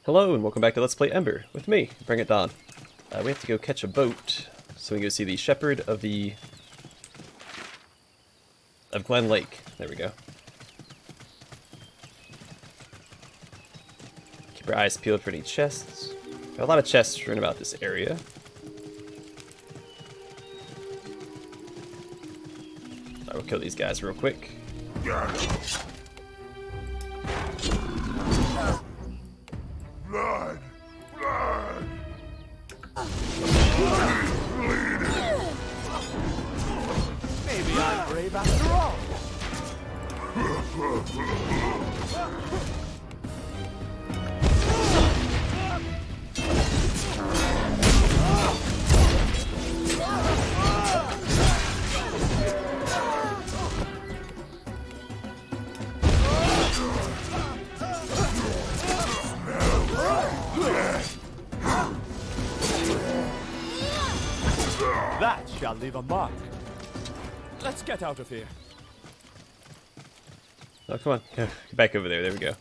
Hello and welcome back to Let's Play Ember with me, BringItDon. We have to go catch a boat, so we can go see the Shepherd of Glen Lake. There we go. Keep our eyes peeled for any chests. Got a lot of chests strewn about this area. I will kill these guys real quick. Blood! Blood! Maybe I'm brave after all. That shall leave a mark. Let's get out of here. Oh, come on. Get back over there. There we go.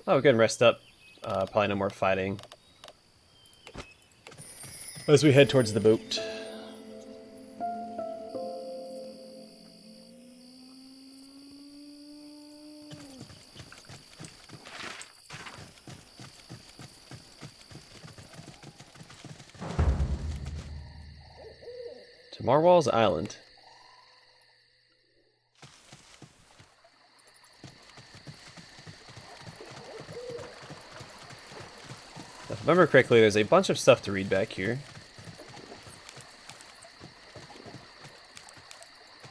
Oh, good. Rest up. Probably no more fighting. As we head towards the boat. To Marwall's Island. If I remember correctly, there's a bunch of stuff to read back here.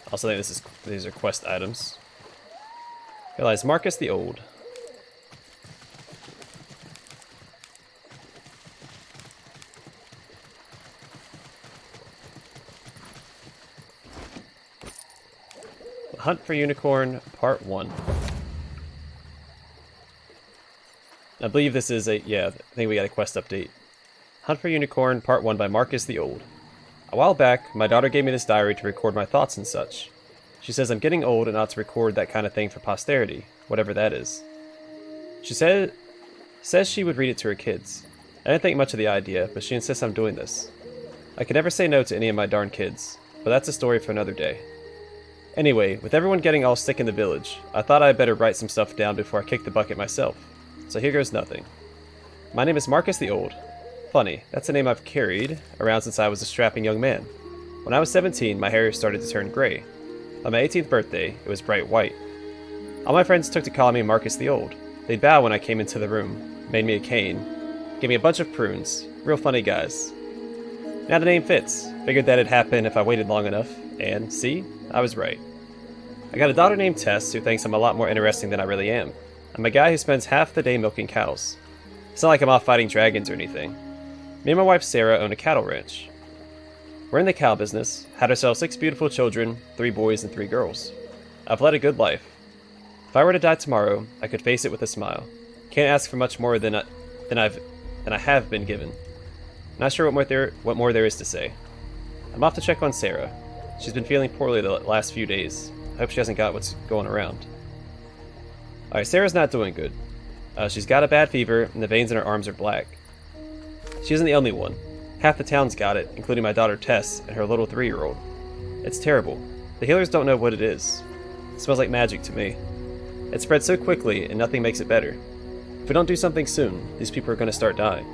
Also, I think these are quest items. Realize Marcus the Old. Hunt for Unicorn, Part 1. I believe this is I think we got a quest update. Hunt for Unicorn, Part 1 by Marcus the Old. A while back, my daughter gave me this diary to record my thoughts and such. She says I'm getting old and ought to record that kind of thing for posterity, whatever that is. She says she would read it to her kids. I didn't think much of the idea, but she insists I'm doing this. I could never say no to any of my darn kids, but that's a story for another day. Anyway, with everyone getting all sick in the village, I thought I'd better write some stuff down before I kick the bucket myself. So here goes nothing. My name is Marcus the Old. Funny, that's a name I've carried around since I was a strapping young man. When I was 17, my hair started to turn gray. On my 18th birthday, it was bright white. All my friends took to calling me Marcus the Old. They'd bow when I came into the room, made me a cane, gave me a bunch of prunes. Real funny guys. Now the name fits. Figured that'd happen if I waited long enough, and see? I was right. I got a daughter named Tess who thinks I'm a lot more interesting than I really am. I'm a guy who spends half the day milking cows. It's not like I'm off fighting dragons or anything. Me and my wife Sarah own a cattle ranch. We're in the cow business, had ourselves 6 beautiful children, 3 boys and 3 girls. I've led a good life. If I were to die tomorrow, I could face it with a smile. Can't ask for much more than I have been given. Not sure what more there is to say. I'm off to check on Sarah. She's been feeling poorly the last few days. I hope she hasn't got what's going around. Alright, Sarah's not doing good. She's got a bad fever, and the veins in her arms are black. She isn't the only one. Half the town's got it, including my daughter Tess and her little 3-year-old. It's terrible. The healers don't know what it is. It smells like magic to me. It spreads so quickly, and nothing makes it better. If we don't do something soon, these people are going to start dying.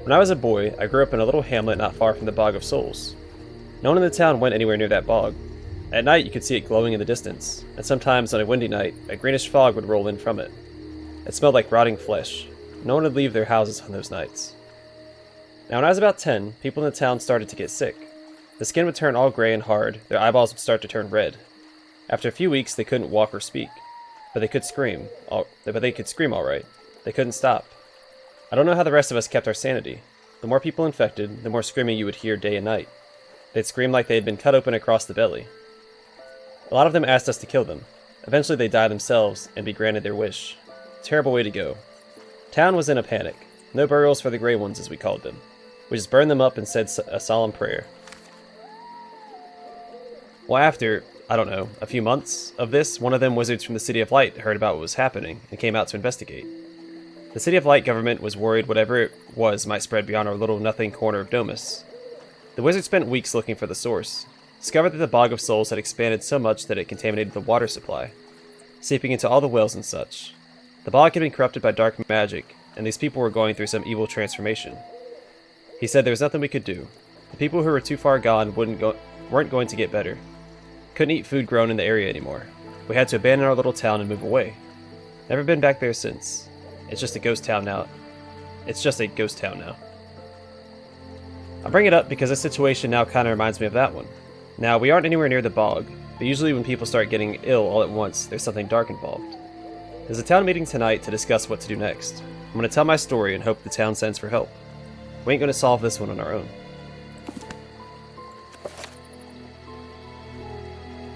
When I was a boy, I grew up in a little hamlet not far from the Bog of Souls. No one in the town went anywhere near that bog. At night, you could see it glowing in the distance, and sometimes on a windy night, a greenish fog would roll in from it. It smelled like rotting flesh. No one would leave their houses on those nights. Now, when I was about 10, people in the town started to get sick. The skin would turn all gray and hard, their eyeballs would start to turn red. After a few weeks, they couldn't walk or speak, but they could scream. All right. They couldn't stop. I don't know how the rest of us kept our sanity. The more people infected, the more screaming you would hear day and night. They'd scream like they had been cut open across the belly. A lot of them asked us to kill them. Eventually they die themselves and be granted their wish. Terrible way to go. Town was in a panic. No burials for the Grey Ones, as we called them. We just burned them up and said a solemn prayer. Well, after, I don't know, a few months of this, one of them wizards from the City of Light heard about what was happening and came out to investigate. The City of Light government was worried whatever it was might spread beyond our little nothing corner of Domus. The wizard spent weeks looking for the source, discovered that the Bog of Souls had expanded so much that it contaminated the water supply, seeping into all the wells and such. The bog had been corrupted by dark magic, and these people were going through some evil transformation. He said there was nothing we could do. The people who were too far gone weren't going to get better. Couldn't eat food grown in the area anymore. We had to abandon our little town and move away. Never been back there since. It's just a ghost town now. I bring it up because this situation now kind of reminds me of that one. Now, we aren't anywhere near the bog, but usually when people start getting ill all at once, there's something dark involved. There's a town meeting tonight to discuss what to do next. I'm going to tell my story and hope the town sends for help. We ain't going to solve this one on our own.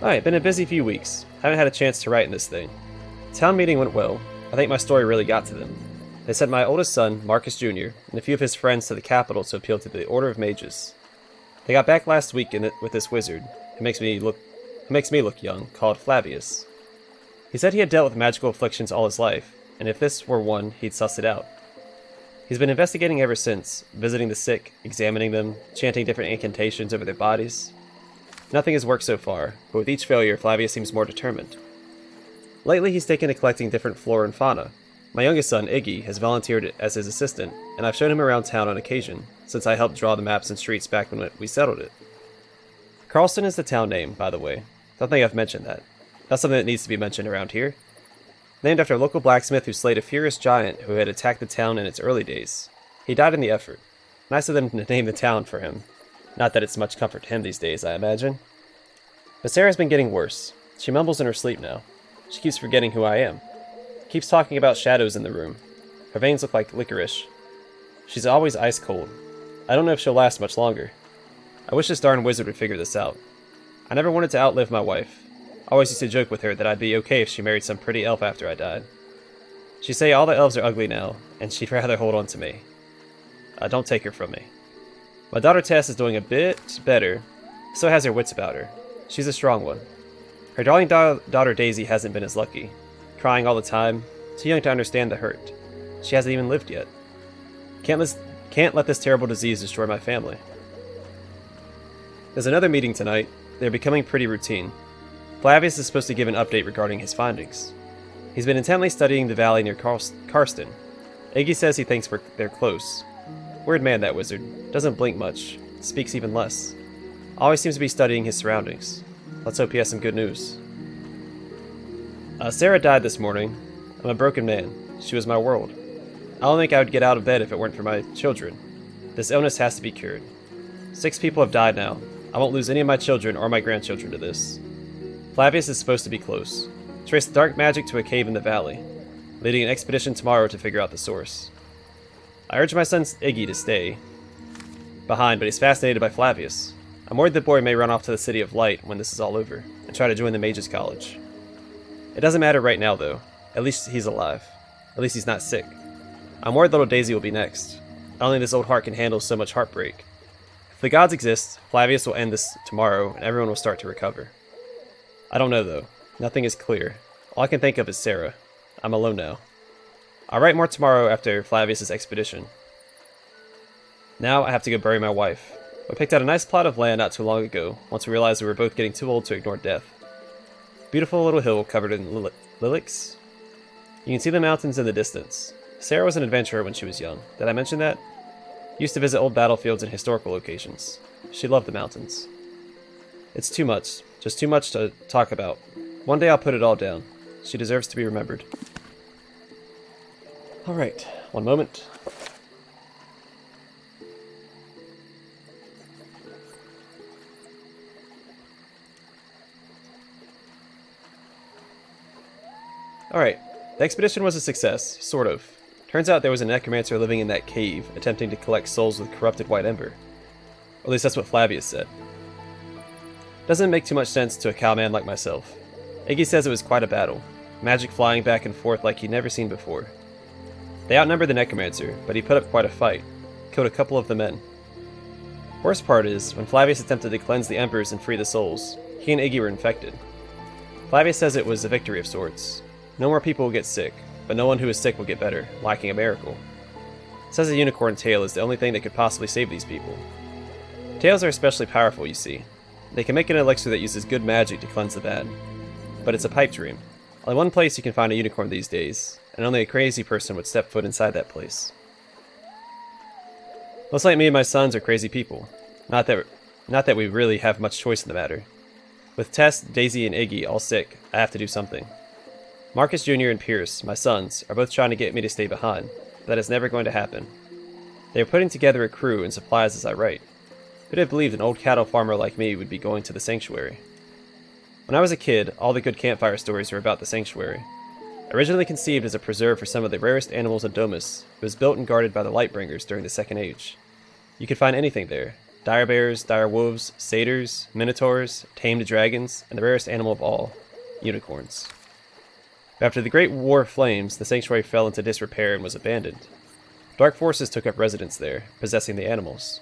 Alright, been a busy few weeks. Haven't had a chance to write in this thing. Town meeting went well. I think my story really got to them. They sent my oldest son, Marcus Jr., and a few of his friends to the capital to appeal to the Order of Mages. They got back last week with this wizard, who makes me look young, called Flavius. He said he had dealt with magical afflictions all his life, and if this were one, he'd suss it out. He's been investigating ever since, visiting the sick, examining them, chanting different incantations over their bodies. Nothing has worked so far, but with each failure, Flavius seems more determined. Lately, he's taken to collecting different flora and fauna. My youngest son, Iggy, has volunteered as his assistant, and I've shown him around town on occasion, since I helped draw the maps and streets back when we settled it. Carlston is the town name, by the way. Don't think I've mentioned that. That's something that needs to be mentioned around here. Named after a local blacksmith who slayed a furious giant who had attacked the town in its early days. He died in the effort. Nice of them to name the town for him. Not that it's much comfort to him these days, I imagine. But Sarah's been getting worse. She mumbles in her sleep now. She keeps forgetting who I am. Keeps talking about shadows in the room. Her veins look like licorice. She's always ice cold. I don't know if she'll last much longer. I wish this darn wizard would figure this out. I never wanted to outlive my wife. I always used to joke with her that I'd be okay if she married some pretty elf after I died. She'd say all the elves are ugly now, and she'd rather hold on to me. Don't take her from me. My daughter Tess is doing a bit better, so has her wits about her. She's a strong one. Her darling daughter Daisy hasn't been as lucky. Crying all the time, too young to understand the hurt. She hasn't even lived yet. Can't let this terrible disease destroy my family. There's another meeting tonight. They're becoming pretty routine. Flavius is supposed to give an update regarding his findings. He's been intently studying the valley near Karsten. Iggy says he thinks they're close. Weird man, that wizard. Doesn't blink much. Speaks even less. Always seems to be studying his surroundings. Let's hope he has some good news. Sarah died this morning. I'm a broken man. She was my world. I don't think I would get out of bed if it weren't for my children. This illness has to be cured. 6 people have died now. I won't lose any of my children or my grandchildren to this. Flavius is supposed to be close. Trace the dark magic to a cave in the valley. Leading an expedition tomorrow to figure out the source. I urge my son Iggy to stay behind, but he's fascinated by Flavius. I'm worried the boy may run off to the City of Light when this is all over, and try to join the Mages College. It doesn't matter right now, though. At least he's alive. At least he's not sick. I'm worried little Daisy will be next. Only this old heart can handle so much heartbreak. If the gods exist, Flavius will end this tomorrow, and everyone will start to recover. I don't know, though. Nothing is clear. All I can think of is Sarah. I'm alone now. I'll write more tomorrow after Flavius' expedition. Now I have to go bury my wife. We picked out a nice plot of land not too long ago, once we realized we were both getting too old to ignore death. Beautiful little hill covered in lilacs. You can see the mountains in the distance. Sarah was an adventurer when she was young. Did I mention that? Used to visit old battlefields and historical locations. She loved the mountains. It's too much. Just too much to talk about. One day I'll put it all down. She deserves to be remembered. Alright, one moment. Alright, the expedition was a success, sort of. Turns out there was a necromancer living in that cave, attempting to collect souls with corrupted white ember. Or at least that's what Flavius said. Doesn't make too much sense to a cowman like myself. Iggy says it was quite a battle, magic flying back and forth like he'd never seen before. They outnumbered the necromancer, but he put up quite a fight, killed a couple of the men. Worst part is, when Flavius attempted to cleanse the embers and free the souls, he and Iggy were infected. Flavius says it was a victory of sorts. No more people will get sick, but no one who is sick will get better, lacking a miracle. Says a unicorn tail is the only thing that could possibly save these people. Tails are especially powerful, you see. They can make an elixir that uses good magic to cleanse the bad. But it's a pipe dream. Only one place you can find a unicorn these days, and only a crazy person would step foot inside that place. Looks like me and my sons are crazy people. Not that we really have much choice in the matter. With Tess, Daisy, and Iggy all sick, I have to do something. Marcus Jr. and Pierce, my sons, are both trying to get me to stay behind, but that is never going to happen. They are putting together a crew and supplies as I write. Who'd have believed an old cattle farmer like me would be going to the sanctuary? When I was a kid, all the good campfire stories were about the sanctuary. Originally conceived as a preserve for some of the rarest animals in Domus, it was built and guarded by the Lightbringers during the Second Age. You could find anything there: dire bears, dire wolves, satyrs, minotaurs, tamed dragons, and the rarest animal of all, unicorns. But after the Great War of Flames, the sanctuary fell into disrepair and was abandoned. Dark forces took up residence there, possessing the animals.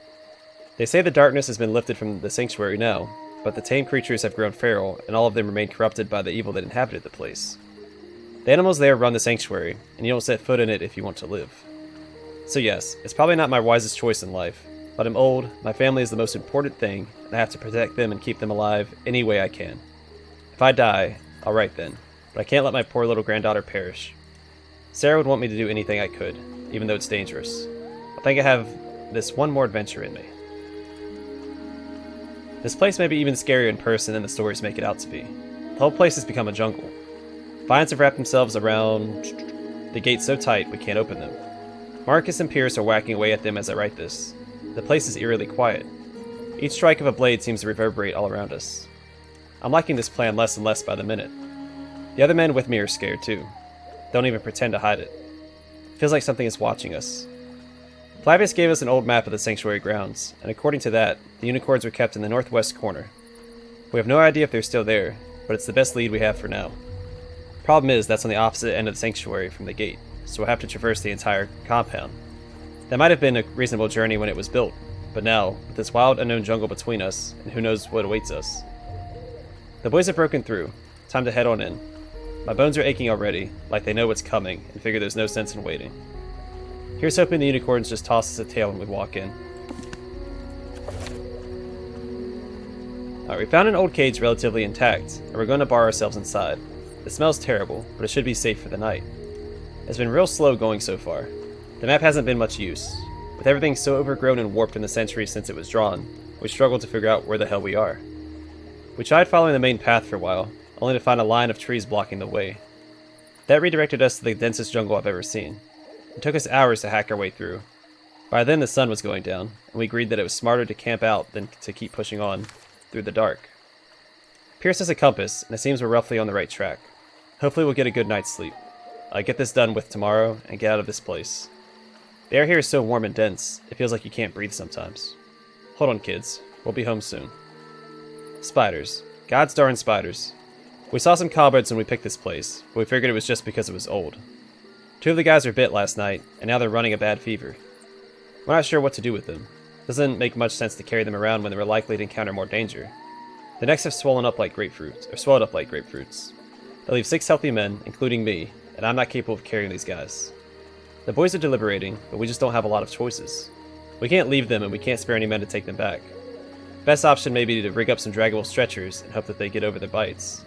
They say the darkness has been lifted from the sanctuary now, but the tame creatures have grown feral, and all of them remain corrupted by the evil that inhabited the place. The animals there run the sanctuary, and you don't set foot in it if you want to live. So yes, it's probably not my wisest choice in life, but I'm old, my family is the most important thing, and I have to protect them and keep them alive any way I can. If I die, alright then, but I can't let my poor little granddaughter perish. Sarah would want me to do anything I could, even though it's dangerous. I think I have this one more adventure in me. This place may be even scarier in person than the stories make it out to be. The whole place has become a jungle. Vines have wrapped themselves around the gates so tight we can't open them. Marcus and Pierce are whacking away at them as I write this. The place is eerily quiet. Each strike of a blade seems to reverberate all around us. I'm liking this plan less and less by the minute. The other men with me are scared too. Don't even pretend to hide it. Feels like something is watching us. Flavius gave us an old map of the sanctuary grounds, and according to that, the unicorns were kept in the northwest corner. We have no idea if they're still there, but it's the best lead we have for now. Problem is, that's on the opposite end of the sanctuary from the gate, so we'll have to traverse the entire compound. That might have been a reasonable journey when it was built, but now, with this wild unknown jungle between us, and who knows what awaits us. The boys have broken through. Time to head on in. My bones are aching already, like they know what's coming, and figure there's no sense in waiting. Here's hoping the unicorns just toss us a tail when we walk in. Alright, we found an old cage relatively intact, and we're going to bar ourselves inside. It smells terrible, but it should be safe for the night. It's been real slow going so far. The map hasn't been much use. With everything so overgrown and warped in the centuries since it was drawn, we struggled to figure out where the hell we are. We tried following the main path for a while, only to find a line of trees blocking the way. That redirected us to the densest jungle I've ever seen. It took us hours to hack our way through. By then the sun was going down, and we agreed that it was smarter to camp out than to keep pushing on through the dark. Pierce has a compass, and it seems we're roughly on the right track. Hopefully we'll get a good night's sleep. I'll get this done with tomorrow, and get out of this place. The air here is so warm and dense, it feels like you can't breathe sometimes. Hold on, kids. We'll be home soon. Spiders. God's darn spiders. We saw some cobwebs when we picked this place, but we figured it was just because it was old. 2 of the guys were bit last night, and now they're running a bad fever. We're not sure what to do with them. Doesn't make much sense to carry them around when they were likely to encounter more danger. The necks have swollen up like grapefruits, or swelled up like grapefruits. They leave 6 healthy men, including me, and I'm not capable of carrying these guys. The boys are deliberating, but we just don't have a lot of choices. We can't leave them, and we can't spare any men to take them back. Best option may be to rig up some draggable stretchers and hope that they get over their bites.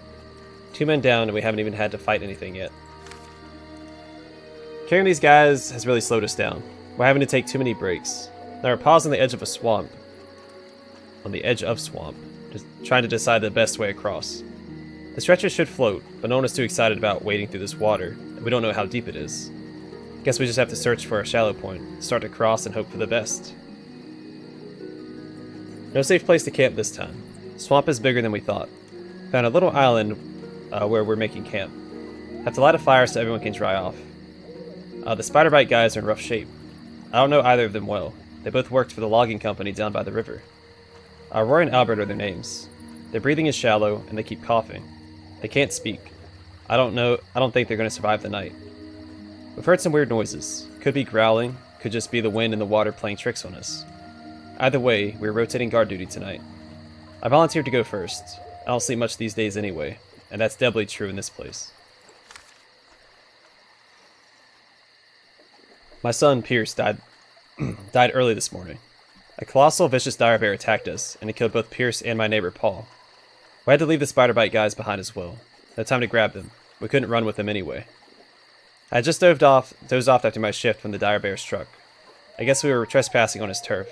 2 men down, and we haven't even had to fight anything yet. Carrying these guys has really slowed us down. We're having to take too many breaks. Now we're paused on the edge of a swamp. Just trying to decide the best way across. The stretcher should float, but no one is too excited about wading through this water, and we don't know how deep it is. Guess we just have to search for a shallow point, start to cross, and hope for the best. No safe place to camp this time. Swamp is bigger than we thought. Found a little island where we're making camp. Have to light a fire so everyone can dry off. The spider bite guys are in rough shape. I don't know either of them well. They both worked for the logging company down by the river. Roy and Albert are their names. Their breathing is shallow, and they keep coughing. They can't speak. I don't think they're going to survive the night. We've heard some weird noises. Could be growling, could just be the wind and the water playing tricks on us. Either way, we're rotating guard duty tonight. I volunteered to go first. I don't sleep much these days anyway. and that's doubly true in this place. My son, Pierce, died early this morning. A colossal, vicious dire bear attacked us, and it killed both Pierce and my neighbor, Paul. We had to leave the spider bite guys behind as well. No time to grab them. We couldn't run with them anyway. I had just dozed off after my shift when the dire bear struck. I guess we were trespassing on his turf.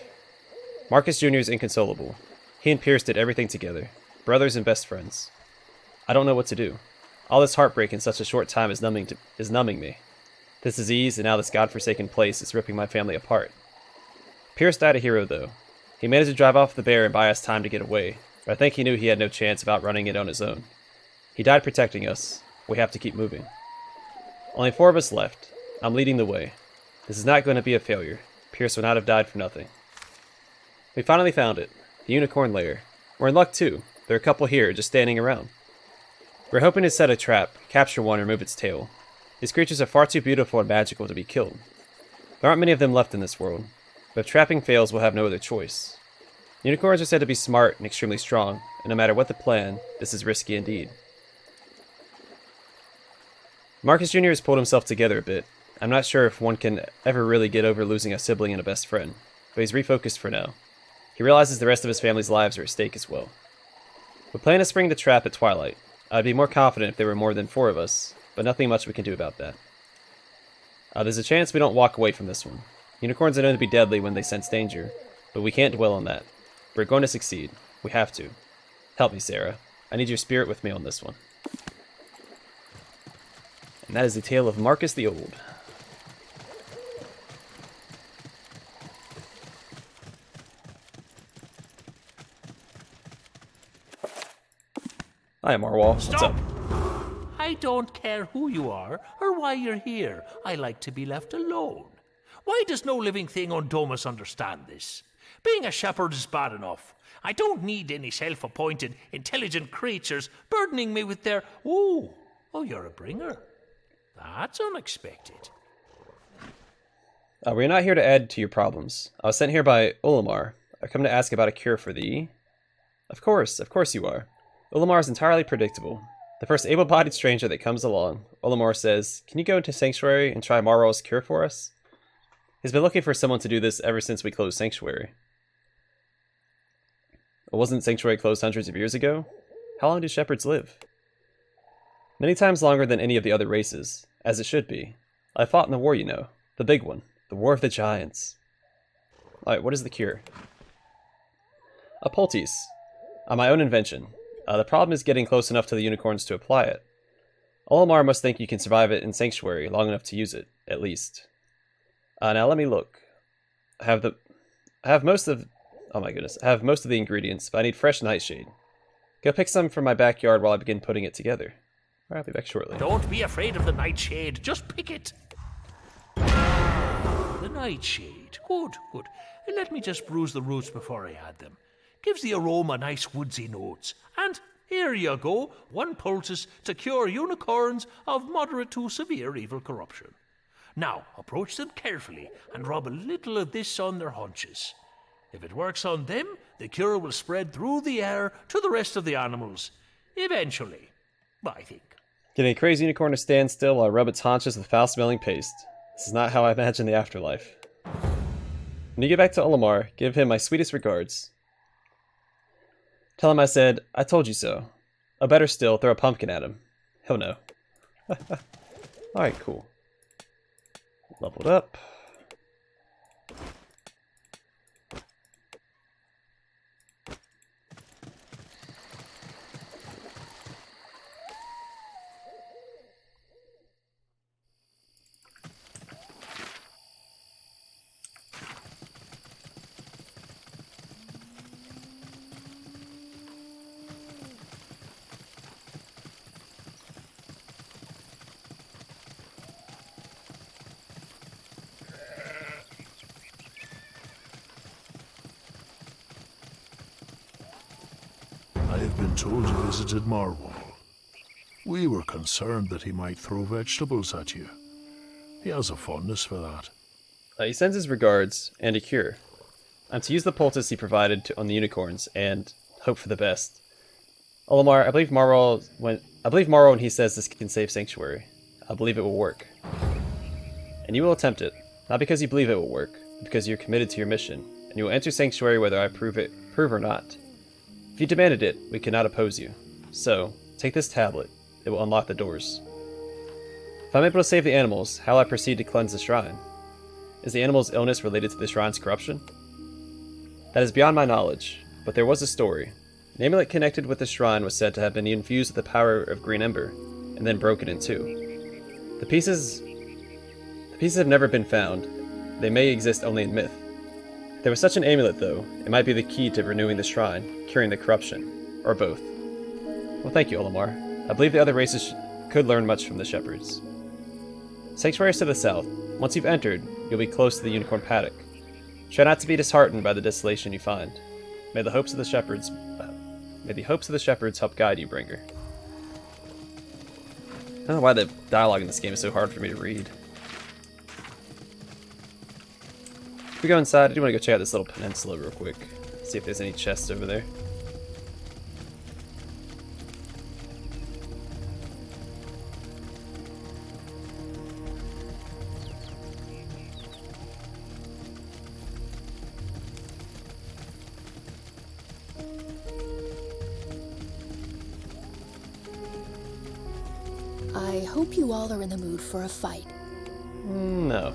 Marcus Jr. is inconsolable. He and Pierce did everything together. Brothers and best friends. I don't know what to do. All this heartbreak in such a short time is numbing me. This disease and now this godforsaken place is ripping my family apart. Pierce died a hero, though. He managed to drive off the bear and buy us time to get away, but I think he knew he had no chance of outrunning it on his own. He died protecting us. We have to keep moving. Only 4 of us left. I'm leading the way. This is not going to be a failure. Pierce would not have died for nothing. We finally found it. The unicorn lair. We're in luck, too. There are a couple here, just standing around. We're hoping to set a trap, capture one, and remove its tail. These creatures are far too beautiful and magical to be killed. There aren't many of them left in this world, but if trapping fails, we'll have no other choice. Unicorns are said to be smart and extremely strong, and no matter what the plan, this is risky indeed. Marcus Jr. has pulled himself together a bit. I'm not sure if one can ever really get over losing a sibling and a best friend, but he's refocused for now. He realizes the rest of his family's lives are at stake as well. We plan to spring the trap at twilight. I'd be more confident if there were more than 4 of us, but nothing much we can do about that. There's a chance we don't walk away from this one. Unicorns are known to be deadly when they sense danger, but we can't dwell on that. We're going to succeed. We have to. Help me, Sarah. I need your spirit with me on this one. And that is the tale of Marcus the Old. Hi, Marwal. What's up? I don't care who you are or why you're here. I like to be left alone. Why does no living thing on Domus understand this? Being a shepherd is bad enough. I don't need any self-appointed, intelligent creatures burdening me with their, oh, you're a bringer. That's unexpected. We're not here to add to your problems. I was sent here by Olimar. I've come to ask about a cure for thee. Of course you are. Olimar is entirely predictable. The first able-bodied stranger that comes along, Olimar says, "Can you go into Sanctuary and try Marwal's cure for us?" He's been looking for someone to do this ever since we closed Sanctuary. Well, wasn't Sanctuary closed hundreds of years ago? How long do shepherds live? Many times longer than any of the other races, as it should be. I fought in the war, you know. The big one. The War of the Giants. Alright, what is the cure? A poultice. My own invention. The problem is getting close enough to the unicorns to apply it. Olimar must think you can survive it in Sanctuary long enough to use it, at least. Now let me look. I have most of the ingredients, but I need fresh nightshade. Go pick some from my backyard while I begin putting it together. I'll be back shortly. Don't be afraid of the nightshade. Just pick it. The nightshade. Good. Let me just bruise the roots before I add them. Gives the aroma nice woodsy notes. And here you go. 1 poultice to cure unicorns of moderate to severe evil corruption. Now, approach them carefully and rub a little of this on their haunches. If it works on them, the cure will spread through the air to the rest of the animals. Eventually, I think. Getting a crazy unicorn to stand still while I rub its haunches with foul-smelling paste. This is not how I imagine the afterlife. When you get back to Olimar, give him my sweetest regards. Tell him I said, I told you so. Or better still, throw a pumpkin at him. He'll know. Alright, cool. Leveled up. I have been told you visited Marwal. We were concerned that he might throw vegetables at you. He has a fondness for that. He sends his regards and a cure. I'm to use the poultice he provided on the unicorns and hope for the best. Olimar, I believe Marwell when he says this can save Sanctuary. I believe it will work. And you will attempt it, not because you believe it will work, but because you're committed to your mission, and you will enter Sanctuary whether I prove or not. If you demanded it, we could not oppose you. So, take this tablet. It will unlock the doors. If I'm able to save the animals, how will I proceed to cleanse the shrine? Is the animal's illness related to the shrine's corruption? That is beyond my knowledge, but there was a story. An amulet connected with the shrine was said to have been infused with the power of green ember, and then broken in two. The pieces have never been found. They may exist only in myth. If there was such an amulet, though, it might be the key to renewing the shrine, curing the corruption, or both. Well, thank you, Olimar. I believe the other races could learn much from the shepherds. Sanctuary is to the south. Once you've entered, you'll be close to the unicorn paddock. Try not to be disheartened by the desolation you find. May the hopes of the shepherds help guide you, Bringer. I don't know why the dialogue in this game is so hard for me to read. If we go inside, I do want to go check out this little peninsula real quick. See if there's any chests over there. I hope you all are in the mood for a fight. No.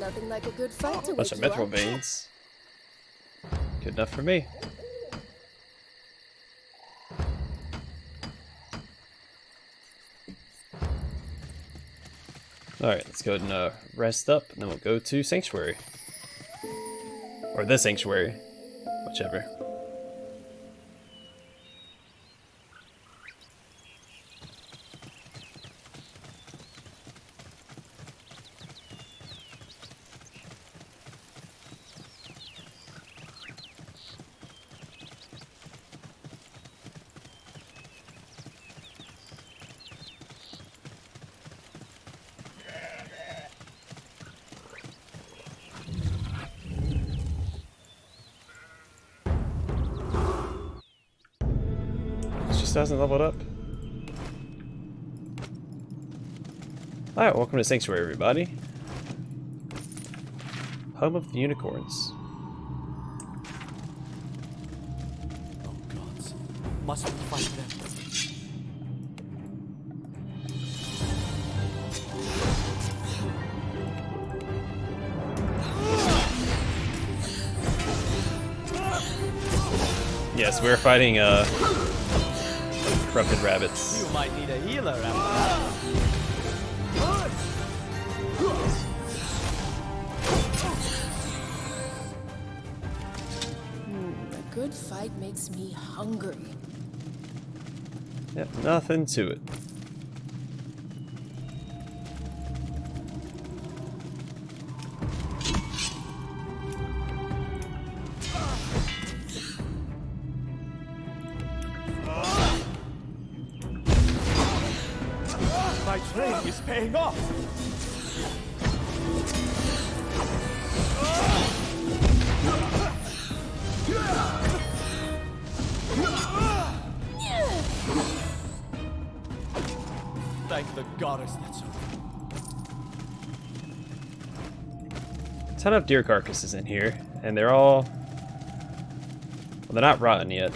Nothing like a good fight to Bunch wake of you mithril up. veins. Good enough for me. Alright, let's go ahead and rest up, and then we'll go to Sanctuary. Or the Sanctuary. Whichever. Just hasn't leveled up. Alright, welcome to Sanctuary, everybody. Home of the unicorns. Oh gods. Must we fight them? Yes, we're fighting corrupted rabbits. You might need a healer after that. A good fight makes me hungry. Yep, nothing to it. My training is paying off. Thank the goddess that's over. A ton of deer carcasses in here, and they're all... well, they're not rotten yet.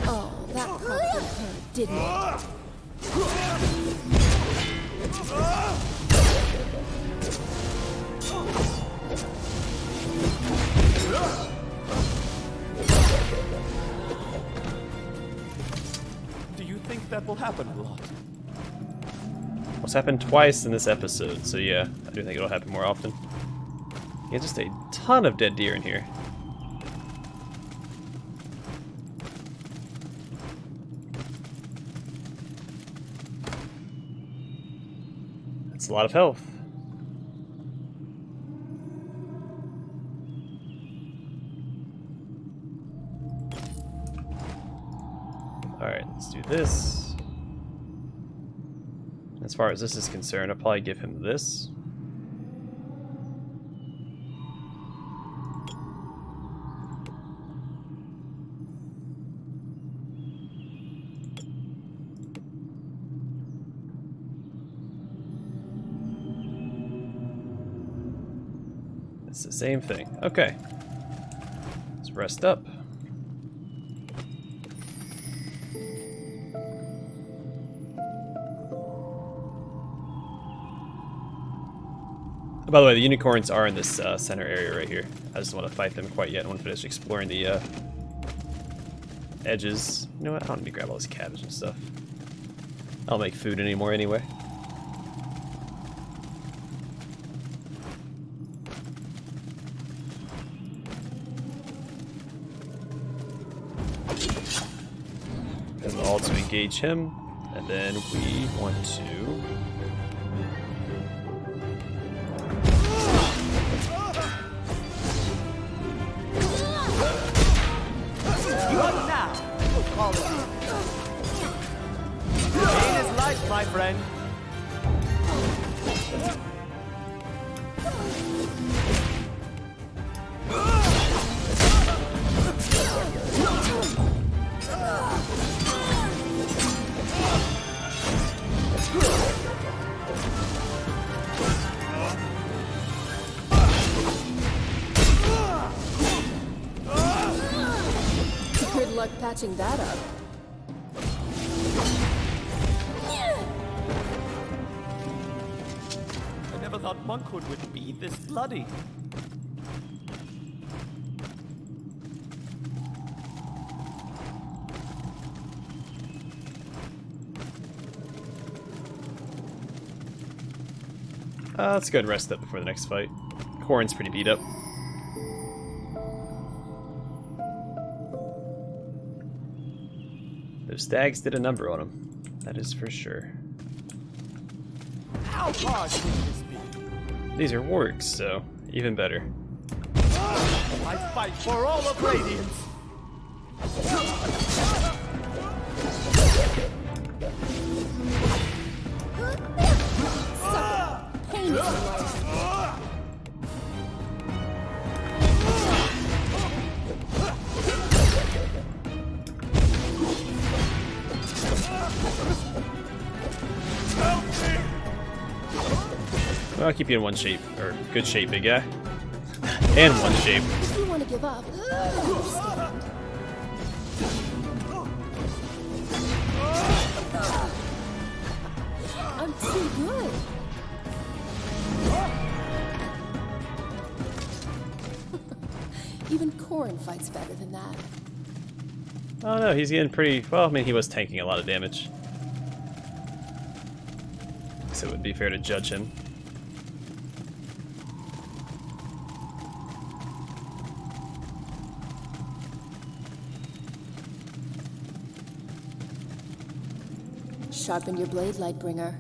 Oh, that probably hurt, didn't it? Do you think that will happen a lot? Well, it's happened twice in this episode, so yeah, I do think it'll happen more often. Yeah, just a ton of dead deer in here. That's a lot of health. Alright, let's do this. As far as this is concerned, I'll probably give him this. It's the same thing. Okay. Let's rest up. By the way, the unicorns are in this center area right here. I just don't want to fight them quite yet. I want to finish exploring the edges. You know what? I don't need to grab all this cabbage and stuff. I don't make food anymore anyway. And all to engage him. And then we want to... Pain is life, my friend. Good luck patching that up. I never thought monkhood would be this bloody. Let's go ahead and rest up before the next fight. Corrin's pretty beat up. Those stags did a number on him. That is for sure. How hard can this be? These are wargs, so even better. I fight for all of Radiance. Pain is life. Well, I'll keep you in one shape, or good shape, big guy. And one shape. If you want to give up, I understand. I'm too good. Even Corrin fights better than that. Oh no, he's getting pretty... Well, I mean, he was tanking a lot of damage. So it would be fair to judge him. Sharpen your blade, Lightbringer.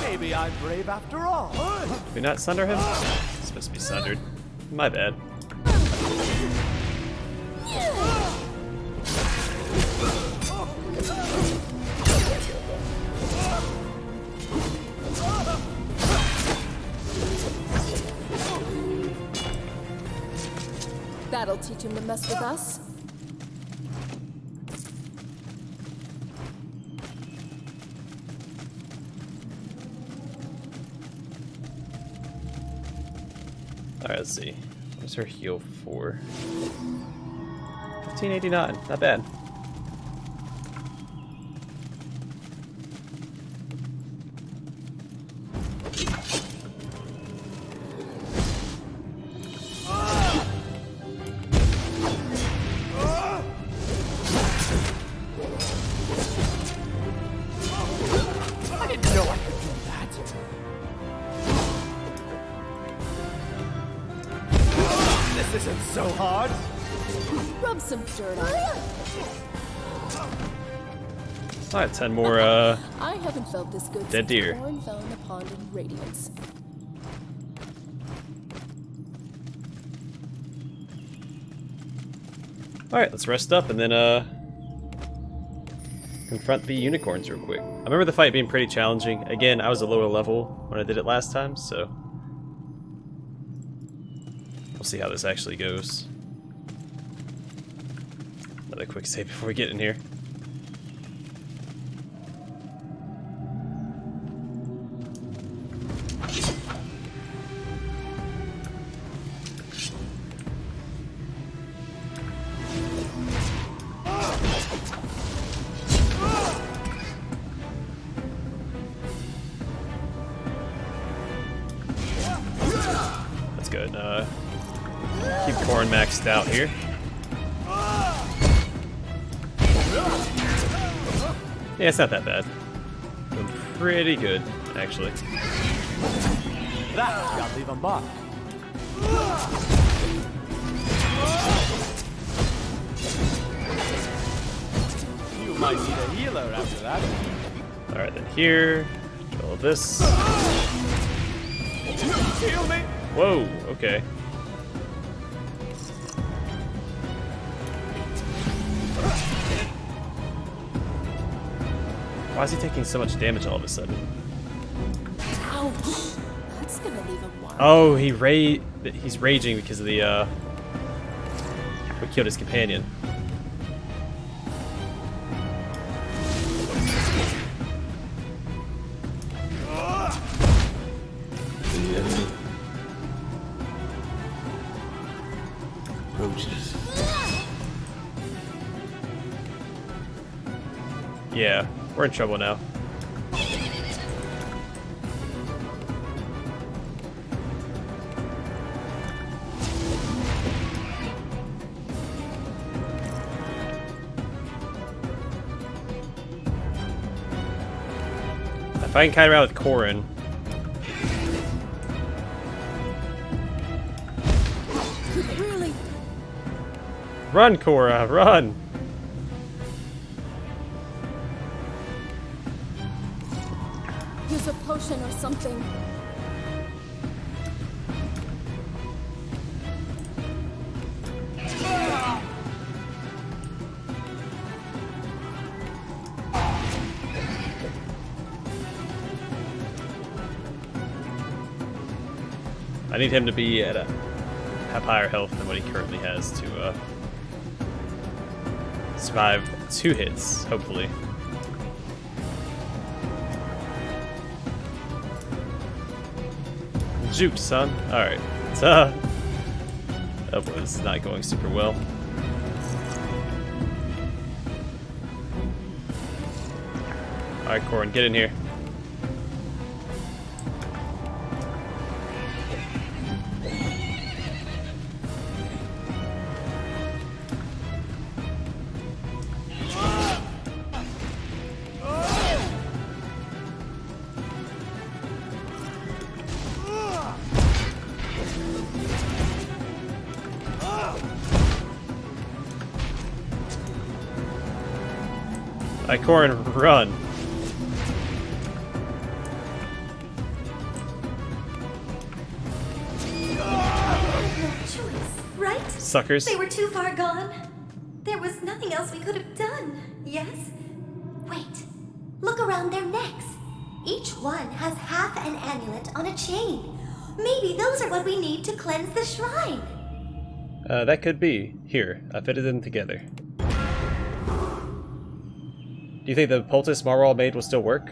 Maybe I'm brave after all. Did we not sunder him? He's supposed to be sundered. My bad. That'll teach him to mess with us. let's see. What's her heal for? 1589, not bad. I didn't know I could do that. This isn't so hard. Rub some dirt on it. Alright, 10 more, I haven't felt this good dead since deer. Corn fell in the pond in Radiance. Alright, let's rest up and then, confront the unicorns real quick. I remember the fight being pretty challenging. Again, I was a lower level when I did it last time, so... we'll see how this actually goes. Another quick save before we get in here. That's good. Keep Corn maxed out here. Yeah, it's not that bad. Doing pretty good, actually. That's gotta leave a mark. You might need a healer after that. Alright, then here. Do all of this. Heal me. Whoa, okay. Why is he taking so much damage all of a sudden? Ouch! That's gonna leave a mark. Oh, he's raging because of the, we killed his companion. Roaches. Yeah, we're in trouble now. If I can kite around with Corrin. Really? Run, Korra, run! Use a potion or something. I need him to be at have higher health than what he currently has to survive 2 hits, hopefully. Juke, son. Alright. That was not going super well. Alright, Corrin, get in here. Alright, Corrin, run. Choice, right? Suckers. They were too far gone. There was nothing else we could have done, yes? Wait, look around their necks. Each one has half an amulet on a chain. Maybe those are what we need to cleanse the shrine. That could be. Here, I fitted them together. Do you think the poultice Marwall made will still work?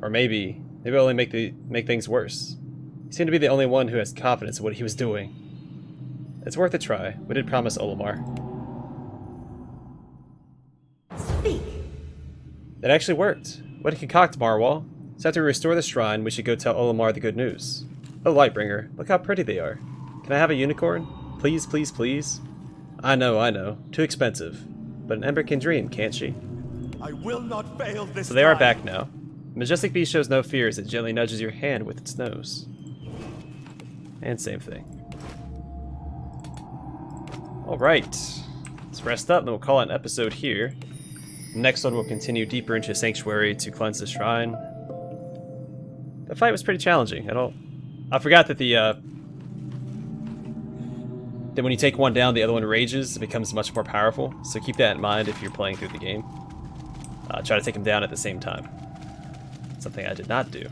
Or maybe only make things worse. He seemed to be the only one who has confidence in what he was doing. It's worth a try. We did promise Olimar. Speak. It actually worked. What a concoct, Marwall. So after we restore the shrine, we should go tell Olimar the good news. Oh, Lightbringer, look how pretty they are. Can I have a unicorn? Please, please, please? I know. Too expensive. But an Ember can dream, can't she? I will not fail this So they are time. back now. The majestic beast shows no fear as it gently nudges your hand with its nose. And same thing. Alright. Let's rest up and we'll call it an episode here. Next one we'll continue deeper into Sanctuary to cleanse the shrine. The fight was pretty challenging. I forgot that that when you take one down, the other one rages. It becomes much more powerful. So keep that in mind if you're playing through the game. Try to take them down at the same time. Something I did not do.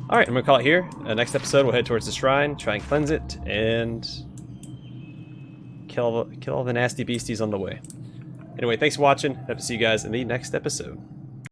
Alright, I'm going to call it here. Next episode, we'll head towards the shrine, try and cleanse it, and kill all the nasty beasties on the way. Anyway, thanks for watching. Hope to see you guys in the next episode.